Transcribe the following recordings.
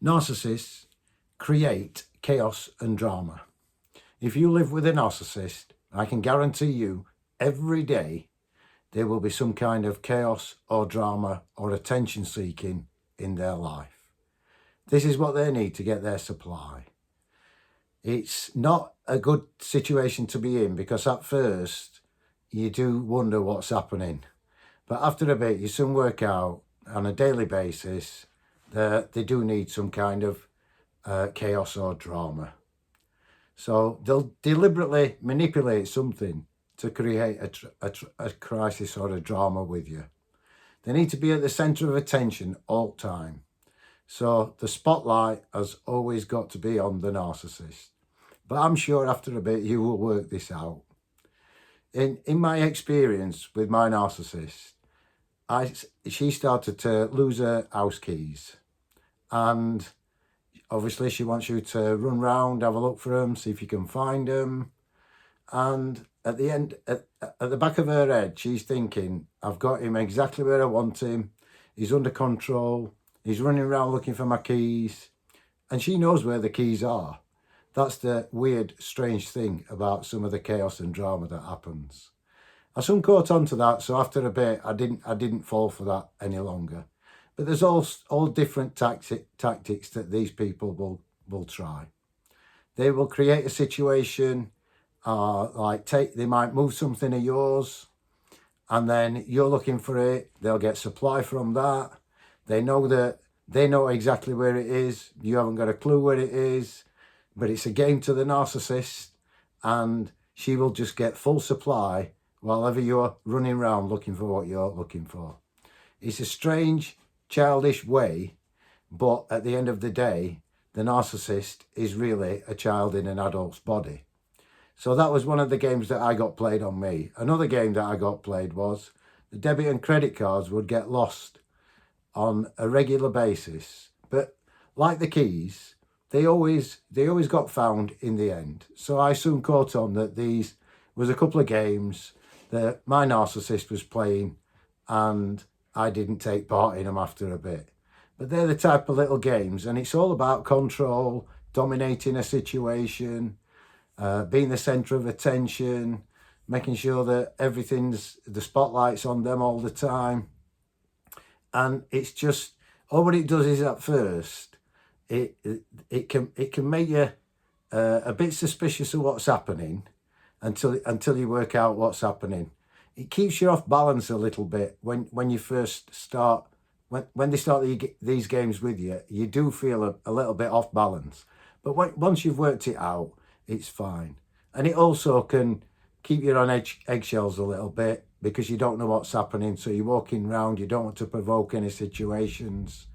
Narcissists create chaos and drama. If you live with a narcissist, I can guarantee you every day there will be some kind of chaos or drama or attention seeking in their life. This is what they need to get their supply. It's not a good situation to be in, because at first you do wonder what's happening. But after a bit, you soon work out on a daily basis that they do need some kind of chaos or drama. So they'll deliberately manipulate something to create a crisis or a drama with you. They need to be at the centre of attention all the time. So the spotlight has always got to be on the narcissist. But I'm sure after a bit you will work this out. In my experience with my narcissist, she started to lose her house keys, and obviously she wants you to run round, have a look for them, see if you can find them. And at the end, at the back of her head, she's thinking, I've got him exactly where I want him. He's under control. He's running around looking for my keys. And she knows where the keys are. That's the weird, strange thing about some of the chaos and drama that happens. I soon caught on to that, so after a bit, I didn't fall for that any longer. But there's all different tactics that these people will try. They will create a situation, they might move something of yours, and then you're looking for it. They'll get supply from that. They know exactly where it is. You haven't got a clue where it is, but it's a game to the narcissist, and she will just get full supply while ever you're running around looking for what you're looking for. It's a strange, childish way, but at the end of the day, the narcissist is really a child in an adult's body. So that was one of the games that I got played on me. Another game that I got played was the debit and credit cards would get lost on a regular basis. But like the keys, they always got found in the end. So I soon caught on that these was a couple of games that my narcissist was playing, and I didn't take part in them after a bit. But they're the type of little games, and it's all about control, dominating a situation, being the centre of attention, making sure that the spotlight's on them all the time. And it's just, all what it does is at first, it can make you a bit suspicious of what's happening until you work out what's happening. It keeps you off balance a little bit when you first start. When they start these games with you, you do feel a little bit off balance. But once you've worked it out, it's fine. And it also can keep you on eggshells a little bit, because you don't know what's happening. So you're walking around, you don't want to provoke any situations.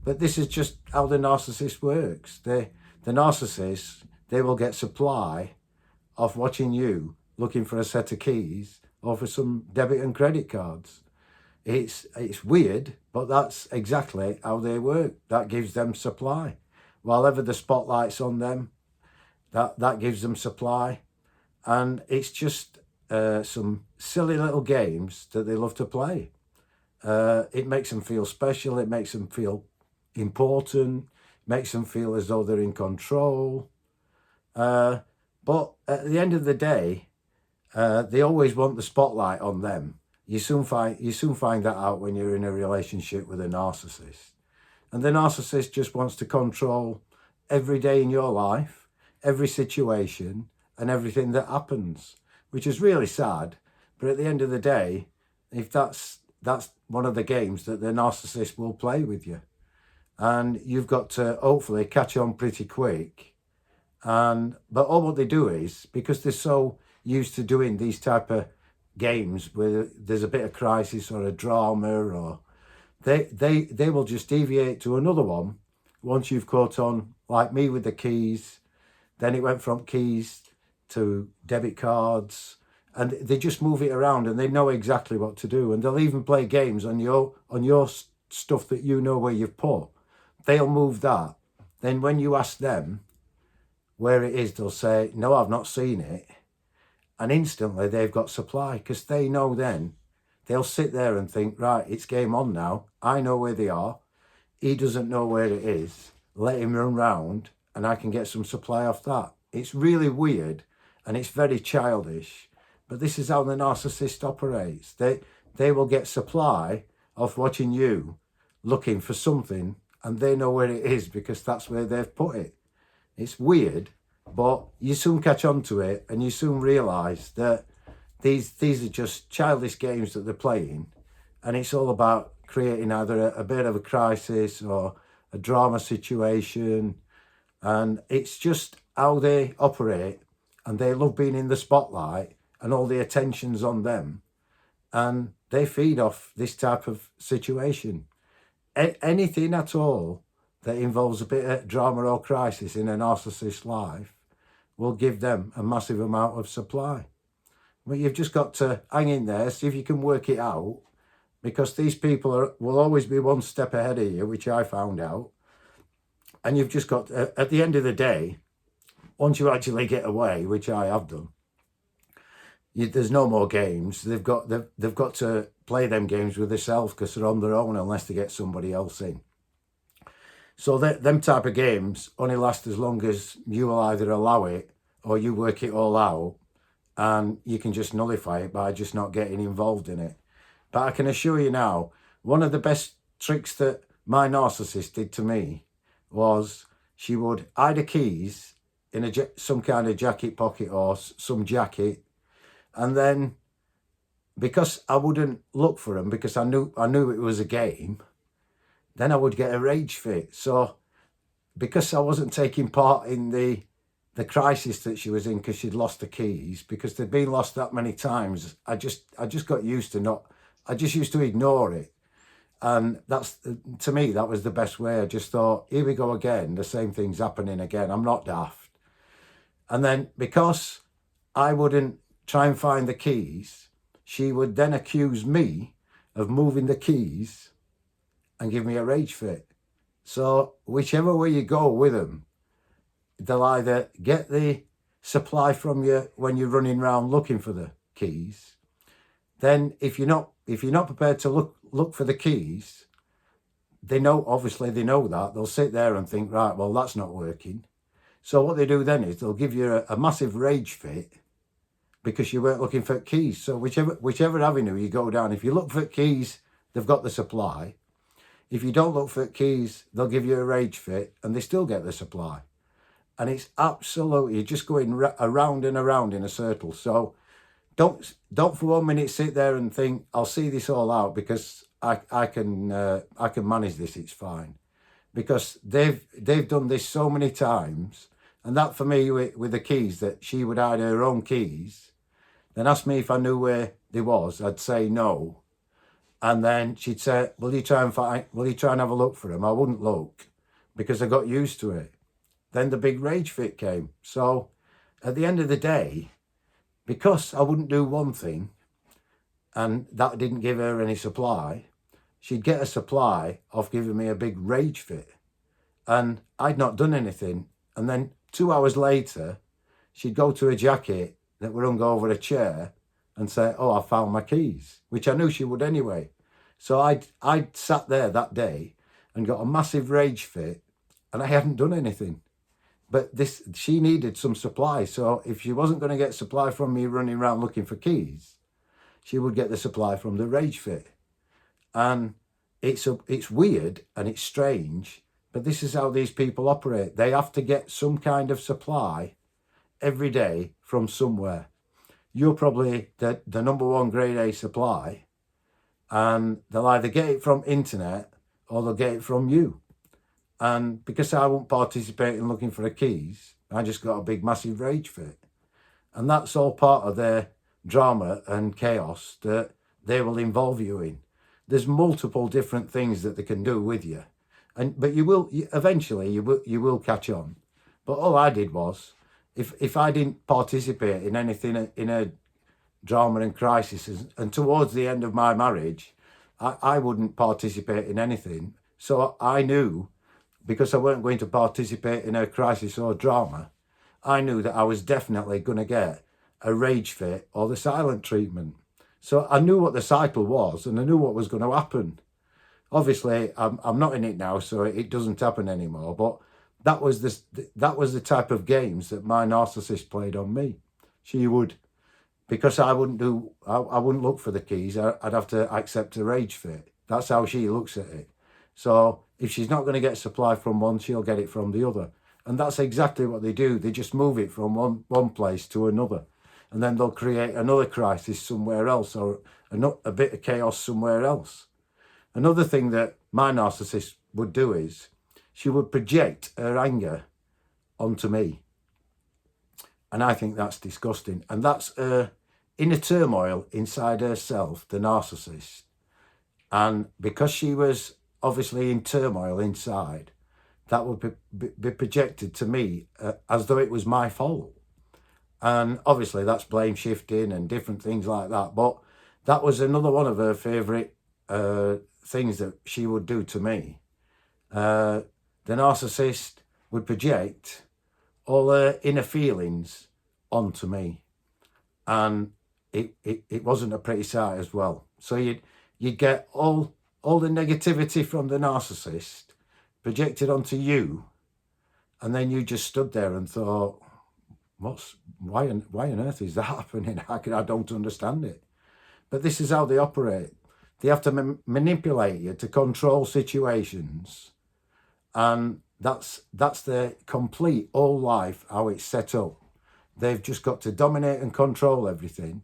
But this is just how the narcissist works. The narcissist, they will get supply of watching you looking for a set of keys or for some debit and credit cards. It's weird, but that's exactly how they work. That gives them supply. While ever the spotlight's on them, that gives them supply. And it's just some silly little games that they love to play. It makes them feel special. It makes them feel important. Makes them feel as though they're in control. But at the end of the day, they always want the spotlight on them. You soon find that out when you're in a relationship with a narcissist. And the narcissist just wants to control every day in your life, every situation, and everything that happens, which is really sad. But at the end of the day, if that's one of the games that the narcissist will play with you, and you've got to hopefully catch on pretty quick. But all what they do is, because they're so used to doing these type of games where there's a bit of crisis or a drama, or they will just deviate to another one once you've caught on, like me with the keys. Then it went from keys to debit cards, and they just move it around, and they know exactly what to do. And they'll even play games on your stuff that you know where you've put. They'll move that. Then when you ask them where it is, they'll say, no, I've not seen it. And instantly they've got supply, because they know then they'll sit there and think, right, it's game on now. I know where they are. He doesn't know where it is. let him run round and I can get some supply off that. It's really weird and it's very childish, but this is how the narcissist operates. They will get supply of watching you looking for something, and they know where it is because that's where they've put it. It's weird, but you soon catch on to it and you soon realise that these are just childish games that they're playing, and it's all about creating either a bit of a crisis or a drama situation, and it's just how they operate, and they love being in the spotlight and all the attention's on them, and they feed off this type of situation. Anything at all that involves a bit of drama or crisis in a narcissist's life will give them a massive amount of supply. But you've just got to hang in there, see if you can work it out, because these people will always be one step ahead of you, which I found out. And you've just got, at the end of the day, once you actually get away, which I have done, there's no more games. They've got to play them games with themselves because they're on their own unless they get somebody else in. So them type of games only last as long as you will either allow it or you work it all out, and you can just nullify it by just not getting involved in it. But I can assure you now, one of the best tricks that my narcissist did to me was she would hide the keys in some kind of jacket pocket or some jacket, and then because I wouldn't look for them because I knew it was a game, then I would get a rage fit. So because I wasn't taking part in the crisis that she was in because she'd lost the keys, because they'd been lost that many times, I just got used to I just used to ignore it. And to me, that was the best way. I just thought, here we go again, the same thing's happening again. I'm not daft. And then because I wouldn't try and find the keys, she would then accuse me of moving the keys and give me a rage fit. So whichever way you go with them, they'll either get the supply from you when you're running around looking for the keys. Then if you're not prepared to look for the keys, obviously they know that. They'll sit there and think, right, well, that's not working. So what they do then is they'll give you a massive rage fit because you weren't looking for keys. So whichever avenue you go down, if you look for keys, they've got the supply. If you don't look for keys, they'll give you a rage fit and they still get the supply. And it's absolutely just going around and around in a circle. So don't for 1 minute sit there and think, I'll see this all out because I can manage this, it's fine. Because they've done this so many times. And that for me with the keys, that she would hide her own keys, then ask me if I knew where they was, I'd say no. And then she'd say, will you try and have a look for them? I wouldn't look because I got used to it. Then the big rage fit came. So at the end of the day, because I wouldn't do one thing and that didn't give her any supply, she'd get a supply of giving me a big rage fit. And I'd not done anything. And then 2 hours later, she'd go to a jacket that were hung over a chair and say, oh, I found my keys, which I knew she would anyway. So I'd sat there that day and got a massive rage fit and I hadn't done anything. But she needed some supply. So if she wasn't going to get supply from me running around looking for keys, she would get the supply from the rage fit. And it's weird and it's strange, but this is how these people operate. They have to get some kind of supply every day from somewhere. You're probably the number one grade A supply, and they'll either get it from internet or they'll get it from you. And because I won't participate in looking for the keys, I just got a big massive rage fit. And that's all part of their drama and chaos that they will involve you in. There's multiple different things that they can do with you. But eventually you will catch on. But all I did was, if I didn't participate in anything in a drama and crisis, and towards the end of my marriage, I wouldn't participate in anything. So I knew, because I weren't going to participate in a crisis or drama, I knew that I was definitely going to get a rage fit or the silent treatment. So I knew what the cycle was and I knew what was going to happen. Obviously, I'm not in it now, so it doesn't happen anymore. But that was the type of games that my narcissist played on me. She would, because I wouldn't look for the keys. I'd have to accept a rage fit. That's how she looks at it. So if she's not going to get supply from one, she'll get it from the other. And that's exactly what they do. They just move it from one place to another. And then they'll create another crisis somewhere else, or a bit of chaos somewhere else. Another thing that my narcissist would do is she would project her anger onto me. And I think that's disgusting. And that's inner turmoil inside herself, the narcissist. And because she was obviously in turmoil inside, that would be projected to me as though it was my fault. And obviously that's blame shifting and different things like that. But that was another one of her favourite things that she would do to me. The narcissist would project all her inner feelings onto me. And it wasn't a pretty sight as well. So you'd get all the negativity from the narcissist projected onto you, and then you just stood there and thought, why on earth is that happening? I don't understand it. But this is how they operate. They have to manipulate you to control situations, and that's their complete whole life, how it's set up. They've just got to dominate and control everything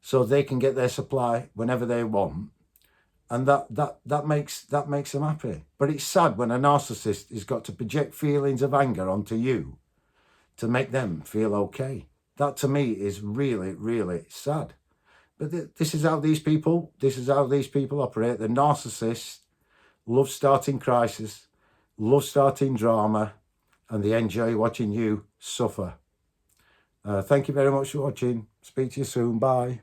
so they can get their supply whenever they want. And that makes them happy. But it's sad when a narcissist has got to project feelings of anger onto you to make them feel okay. That to me is really, really sad. But this is how these people operate. The narcissist loves starting crisis, loves starting drama, and they enjoy watching you suffer. Thank you very much for watching. Speak to you soon. Bye.